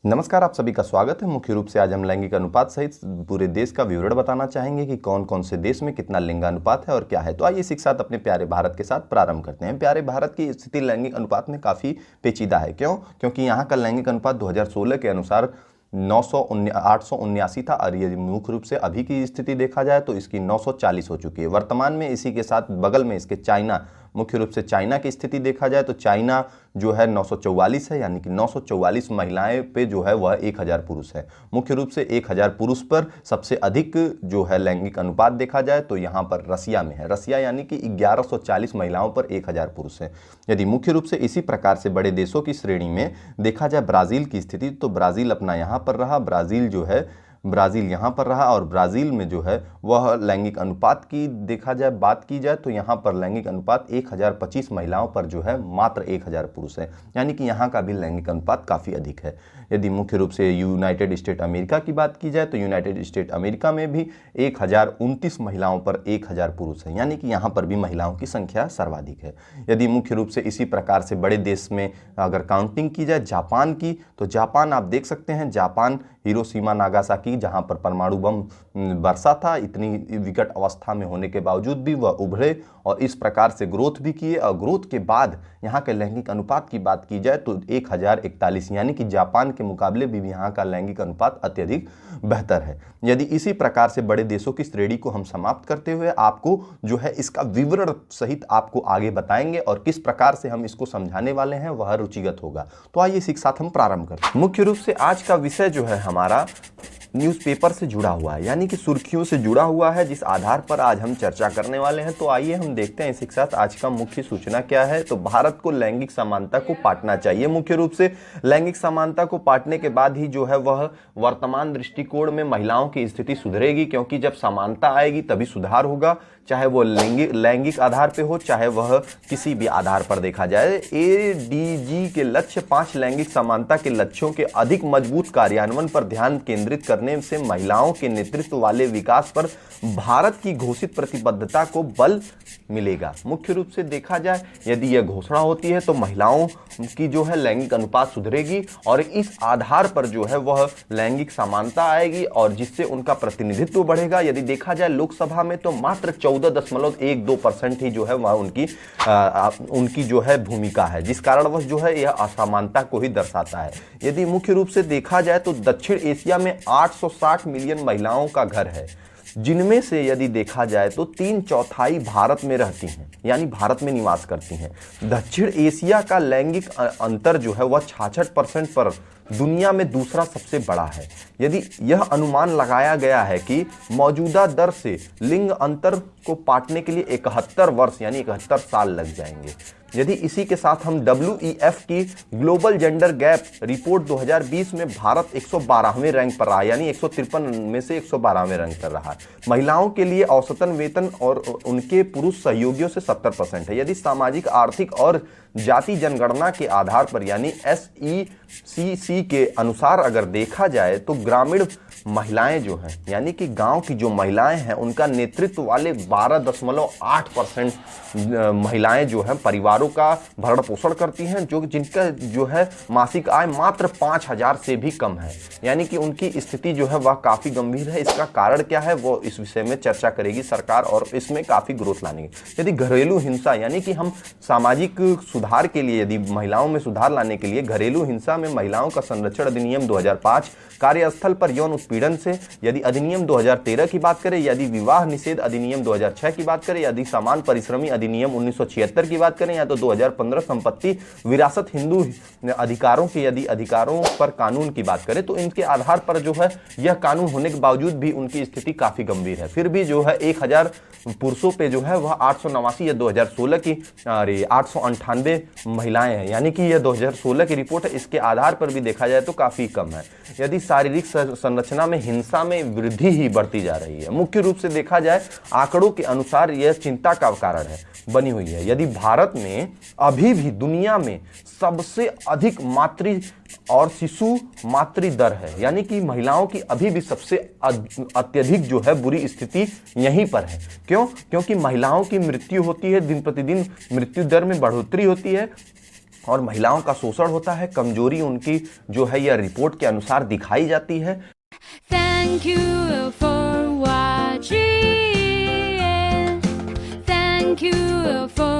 नमस्कार, आप सभी का स्वागत है। मुख्य रूप से आज हम लैंगिक अनुपात सहित पूरे देश का विवरण बताना चाहेंगे कि कौन कौन से देश में कितना लिंगानुपात है और क्या है। तो आइए इसी के साथ अपने प्यारे भारत के साथ प्रारंभ करते हैं। प्यारे भारत की स्थिति लैंगिक अनुपात में काफ़ी पेचीदा है। क्यों? क्योंकि यहाँ का लैंगिक अनुपात 2016 के अनुसार 879 था और ये मुख्य रूप से अभी की स्थिति देखा जाए तो इसकी 940 हो चुकी है। वर्तमान में इसी के साथ बगल में इसके चाइना, मुख्य रूप से चाइना की स्थिति देखा जाए तो चाइना जो है 944 है, यानी कि 944 महिलाएं पे जो है वह 1000 पुरुष है। मुख्य रूप से 1000 पुरुष पर सबसे अधिक जो है लैंगिक अनुपात देखा जाए तो यहाँ पर रसिया में है। रसिया यानी कि 1140 महिलाओं पर 1000 पुरुष है। यदि मुख्य रूप से इसी प्रकार से बड़े देशों की श्रेणी में देखा जाए ब्राज़ील की स्थिति, तो ब्राज़ील अपना यहाँ पर रहा। ब्राज़ील यहाँ पर रहा और ब्राज़ील में जो है वह लैंगिक अनुपात की बात की जाए तो यहाँ पर लैंगिक अनुपात 1025 महिलाओं पर जो है मात्र 1000 पुरुष है, यानी कि यहाँ का भी लैंगिक अनुपात काफ़ी अधिक है। यदि मुख्य रूप से यूनाइटेड स्टेट अमेरिका की बात की जाए तो यूनाइटेड स्टेट अमेरिका में भी 1029 महिलाओं पर 1000 पुरुष है, यानी कि यहाँ पर भी महिलाओं की संख्या सर्वाधिक है। यदि मुख्य रूप से इसी प्रकार से बड़े देश में अगर काउंटिंग की जाए जापान की, तो जापान आप देख सकते हैं, जापान हिरोशिमा नागासाकी जहां पर परमाणु बम बरसा था, इतनी विकट अवस्था में होने के बावजूद भी वह उभरे और इस प्रकार से ग्रोथ भी किए। और ग्रोथ के बाद यहाँ के लैंगिक अनुपात की बात की जाए तो 1041, यानी कि जापान के मुकाबले भी यहाँ का लैंगिक अनुपात अत्यधिक बेहतर है। यदि इसी प्रकार से बड़े देशों की श्रेणी को हम समाप्त करते हुए आपको जो है इसका विवरण सहित आपको आगे बताएंगे और किस प्रकार से हम इसको समझाने वाले हैं वह रुचिगत होगा। तो आइए इसी के साथ हम प्रारंभ करते हैं। मुख्य रूप से आज का विषय जो है हमारा न्यूज़पेपर से जुड़ा हुआ है, यानी कि सुर्खियों से जुड़ा हुआ है, जिस आधार पर आज हम चर्चा करने वाले हैं। तो आइए हम देखते हैं इसी के साथ आज का मुख्य सूचना क्या है। तो भारत को लैंगिक समानता को पाटना चाहिए। मुख्य रूप से लैंगिक समानता को पाटने के बाद ही जो है वह वर्तमान दृष्टिकोण में महिलाओं की स्थिति सुधरेगी, क्योंकि जब समानता आएगी तभी सुधार होगा, चाहे वो लैंगिक आधार पे हो, चाहे वह किसी भी आधार पर देखा जाए। एडीजी के लक्ष्य 5 लैंगिक समानता के लक्ष्यों के अधिक मजबूत कार्यान्वयन पर ध्यान केंद्रित करने से महिलाओं के नेतृत्व वाले विकास पर भारत की घोषित प्रतिबद्धता को बल मिलेगा। मुख्य रूप से देखा जाए यदि यह घोषणा होती है तो महिलाओं की जो है लैंगिक अनुपात सुधरेगी और इस आधार पर जो है वह लैंगिक समानता आएगी और जिससे उनका प्रतिनिधित्व बढ़ेगा। यदि देखा जाए लोकसभा में तो मात्र 14.12% ही जो है वह उनकी जो है भूमिका है, जिस कारणवश जो है यह असमानता को ही दर्शाता है। यदि मुख्य रूप से देखा जाए तो दक्षिण एशिया में 860 मिलियन महिलाओं का घर है, जिनमें से यदि देखा जाए तो 3/4 भारत में रहती हैं, यानी भारत में निवास करती हैं। दक्षिण एशिया का लैंगिक अंतर जो है वह 66% पर दुनिया में दूसरा सबसे बड़ा है। यदि यह अनुमान लगाया गया है कि मौजूदा दर से लिंग अंतर को पाटने के लिए 71 वर्ष यानी 71 साल लग जाएंगे। यदि इसी के साथ हम WEF की ग्लोबल जेंडर गैप रिपोर्ट 2020 में भारत 112वें रैंक पर रहा, यानी 153 में से 112वें रैंक पर रहा। महिलाओं के लिए औसतन वेतन और उनके पुरुष सहयोगियों से 70% है। यदि सामाजिक, आर्थिक और जाति जनगणना के आधार पर यानी SECC के अनुसार अगर देखा जाए तो ग्रामीण महिलाएं जो हैं, यानी कि गांव की जो महिलाएं हैं, उनका नेतृत्व वाले 12.8% महिलाएं जो हैं परिवारों का भरण पोषण करती हैं, जिनका जो है मासिक आय मात्र 5000 से भी कम है, यानी कि उनकी स्थिति जो है वह काफ़ी गंभीर है। इसका कारण क्या है वो इस विषय में चर्चा करेगी सरकार और इसमें काफ़ी ग्रोथ लाने की। यदि घरेलू हिंसा, यानी कि हम सामाजिक सुधार के लिए, यदि महिलाओं में सुधार लाने के लिए घरेलू हिंसा में महिलाओं का संरक्षण अधिनियम 2005, कार्यस्थल पर यौन उत्पीड़न से यदि अधिनियम 2013 की बात करें, यदि विवाह निषेध अधिनियम 2006 की बात करें, यदि समान परिश्रमी अधिनियम 1976 की बात करें, या तो 2015 संपत्ति विरासत हिंदू अधिकारों के यदि अधिकारों पर कानून की बात करें, तो इनके आधार पर जो है यह कानून होने के बावजूद भी उनकी स्थिति काफ़ी गंभीर है। फिर भी जो है 1000 पुरुषों पे जो है वह 889 या 2016 की 898 महिलाएं हैं, यानी कि यह 2016 की रिपोर्ट है। इसके आधार पर भी देखा जाए तो काफ़ी कम है। यदि शारीरिक संरचना में हिंसा में वृद्धि ही बढ़ती जा रही है। मुख्य रूप से देखा जाए आंकड़ों के अनुसार यह चिंता का कारण है बनी हुई है। यदि भारत में अभी भी दुनिया में सबसे अधिक मातृ और शिशु मातृ दर है, यानी कि महिलाओं की अभी भी सबसे अत्यधिक जो है बुरी स्थिति यहीं पर है। क्यों? क्योंकि महिलाओं की मृत्यु होती है, दिन प्रतिदिन मृत्यु दर में बढ़ोतरी होती है और महिलाओं का शोषण होता है, कमजोरी उनकी जो है यह रिपोर्ट के अनुसार दिखाई जाती है। Thank you for watching. Thank you for